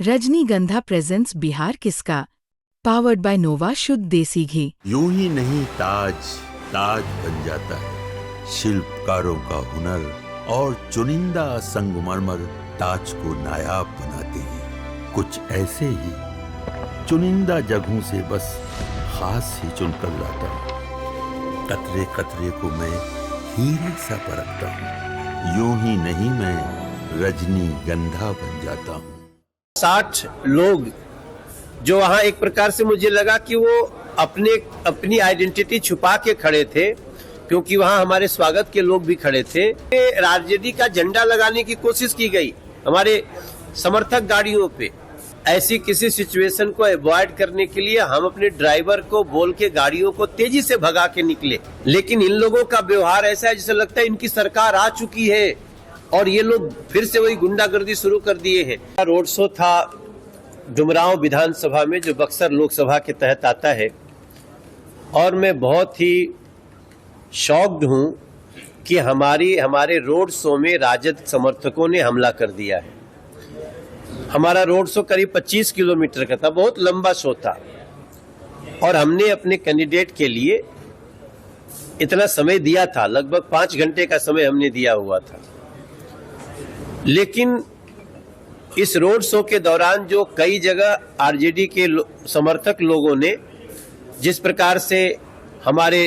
रजनीगंधा प्रेजेंट्स बिहार किसका, powered by नोवा शुद्ध देसी घी। यूं ही नहीं ताज ताज बन जाता है, शिल्पकारों का हुनर और चुनिंदा संगमरमर ताज को नायाब बनाते हैं। कुछ ऐसे ही चुनिंदा जगहों से बस खास ही चुनकर लाता हूँ। कतरे कतरे को मैं हीरे सा परखता हूँ। यूं ही नहीं मैं रजनीगंधा बन जाता हूँ। 60 लोग जो वहां एक प्रकार से मुझे लगा कि वो अपनी आइडेंटिटी छुपा के खड़े थे, क्योंकि वहां हमारे स्वागत के लोग भी खड़े थे। राजनीति का झंडा लगाने की कोशिश की गई हमारे समर्थक गाड़ियों पे। ऐसी किसी सिचुएशन को अवॉइड करने के लिए हम अपने ड्राइवर को बोल के गाड़ियों को तेजी से भगा के निकले, लेकिन इन लोगों का व्यवहार ऐसा है जैसे लगता है इनकी सरकार आ चुकी है और ये लोग फिर से वही गुंडागर्दी शुरू कर दिए हैं। रोड शो था डुमरांव विधानसभा में, जो बक्सर लोकसभा के तहत आता है, और मैं बहुत ही शॉक्ड हूं कि हमारे रोड शो में राजद समर्थकों ने हमला कर दिया है। हमारा रोड शो करीब 25 किलोमीटर का था, बहुत लंबा शो था, और हमने अपने कैंडिडेट के लिए इतना समय दिया था, लगभग 5 घंटे का समय हमने दिया हुआ था। लेकिन इस रोड शो के दौरान जो कई जगह आरजेडी के समर्थक लोगों ने जिस प्रकार से हमारे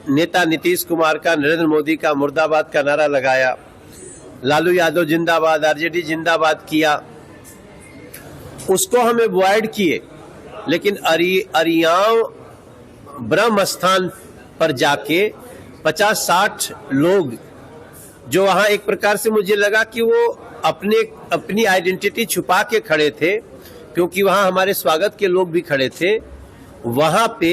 नेता नीतीश कुमार का, नरेंद्र मोदी का मुर्दाबाद का नारा लगाया, लालू यादव जिंदाबाद, आरजेडी जिंदाबाद किया, उसको हम अवॉइड किए। लेकिन अरियाव ब्रह्म स्थान पर जाके 50-60 लोग जो वहां एक प्रकार से मुझे लगा कि वो अपनी आइडेंटिटी छुपा के खड़े थे, क्योंकि वहां हमारे स्वागत के लोग भी खड़े थे। वहां पे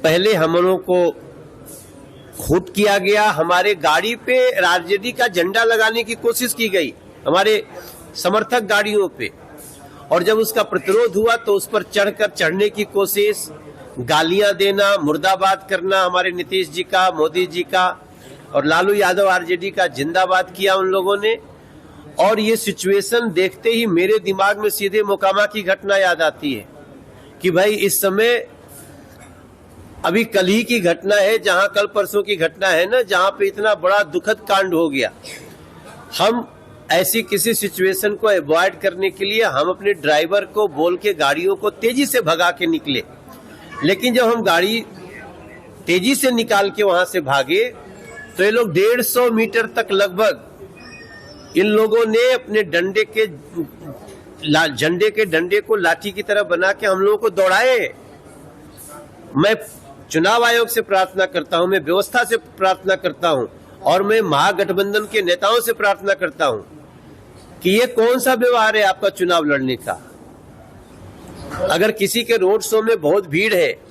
पहले हम लोगों को हुट किया गया, हमारे गाड़ी पे राजनीति का झंडा लगाने की कोशिश की गई हमारे समर्थक गाड़ियों पे, और जब उसका प्रतिरोध हुआ तो उस पर चढ़ने की कोशिश, गालियां देना, मुर्दाबाद करना हमारे नीतीश जी का, मोदी जी का, और लालू यादव आरजेडी का जिंदाबाद किया उन लोगों ने। और ये सिचुएशन देखते ही मेरे दिमाग में सीधे मोकामा की घटना याद आती है कि भाई इस समय अभी कल ही की घटना है, जहां कल परसों की घटना है ना, जहां पे इतना बड़ा दुखद कांड हो गया। हम ऐसी किसी सिचुएशन को अवॉइड करने के लिए हम अपने ड्राइवर को बोल के गाड़ियों को तेजी से भगा के निकले, लेकिन जब हम गाड़ी तेजी से निकाल के वहां से भागे तो ये लोग 150 मीटर तक लगभग इन लोगों ने अपने झंडे के डंडे को लाठी की तरह बना के हम लोगों को दौड़ाए। मैं चुनाव आयोग से प्रार्थना करता हूं, मैं व्यवस्था से प्रार्थना करता हूं, और मैं महागठबंधन के नेताओं से प्रार्थना करता हूं कि ये कौन सा व्यवहार है आपका चुनाव लड़ने का। अगर किसी के रोड शो में बहुत भीड़ है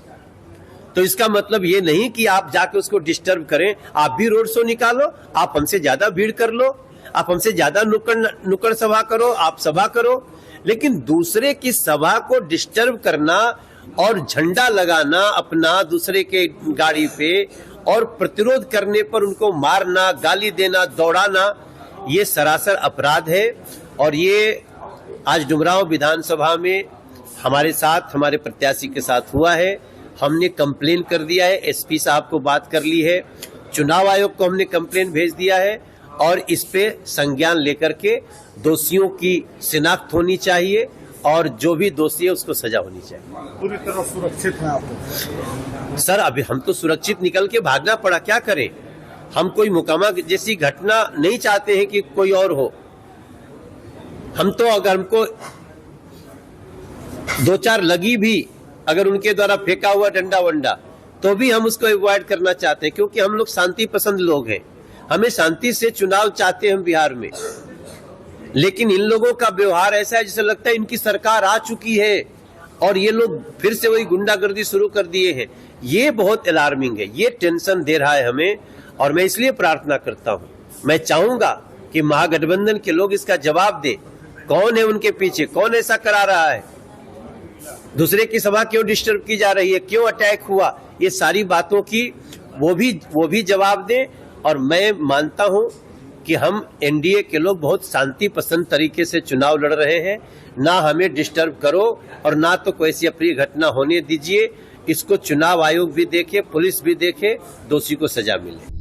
तो इसका मतलब ये नहीं कि आप जाके उसको डिस्टर्ब करें। आप भी रोड शो निकालो, आप हमसे ज्यादा भीड़ कर लो, आप हमसे ज्यादा नुक्कड़ सभा करो, आप सभा करो, लेकिन दूसरे की सभा को डिस्टर्ब करना और झंडा लगाना अपना दूसरे के गाड़ी पे और प्रतिरोध करने पर उनको मारना, गाली देना, दौड़ाना, ये सरासर अपराध है। और ये आज डुमरांव विधानसभा में हमारे साथ, हमारे प्रत्याशी के साथ हुआ है। हमने कंप्लेन कर दिया है, एसपी साहब को बात कर ली है, चुनाव आयोग को हमने कंप्लेन भेज दिया है, और इस पे संज्ञान लेकर के दोषियों की शिनाख्त होनी चाहिए और जो भी दोषी है उसको सजा होनी चाहिए। पूरी तरह सुरक्षित हैं आप? सर अभी हम तो सुरक्षित निकल के भागना पड़ा, क्या करें। हम कोई मुकामा जैसी घटना नहीं चाहते हैं कि कोई और हो। हम तो अगर हमको 2-4 लगी भी अगर उनके द्वारा फेंका हुआ डंडा वंडा, तो भी हम उसको अवॉइड करना चाहते हैं, क्योंकि हम लोग शांति पसंद लोग हैं। हमें शांति से चुनाव चाहते हैं हम बिहार में, लेकिन इन लोगों का व्यवहार ऐसा है जैसे लगता है इनकी सरकार आ चुकी है और ये लोग फिर से वही गुंडागर्दी शुरू कर दिए हैं। ये बहुत अलार्मिंग है, ये टेंशन दे रहा है हमें, और मैं इसलिए प्रार्थना करता हूं, मैं चाहूंगा कि महागठबंधन के लोग इसका जवाब दे। कौन है उनके पीछे, कौन ऐसा करा रहा है, दूसरे की सभा क्यों डिस्टर्ब की जा रही है, क्यों अटैक हुआ, ये सारी बातों की वो भी जवाब दें। और मैं मानता हूं कि हम एनडीए के लोग बहुत शांति पसंद तरीके से चुनाव लड़ रहे हैं, ना हमें डिस्टर्ब करो और ना तो कोई ऐसी अप्रिय घटना होने दीजिए। इसको चुनाव आयोग भी देखे, पुलिस भी देखे, दोषी को सजा मिले।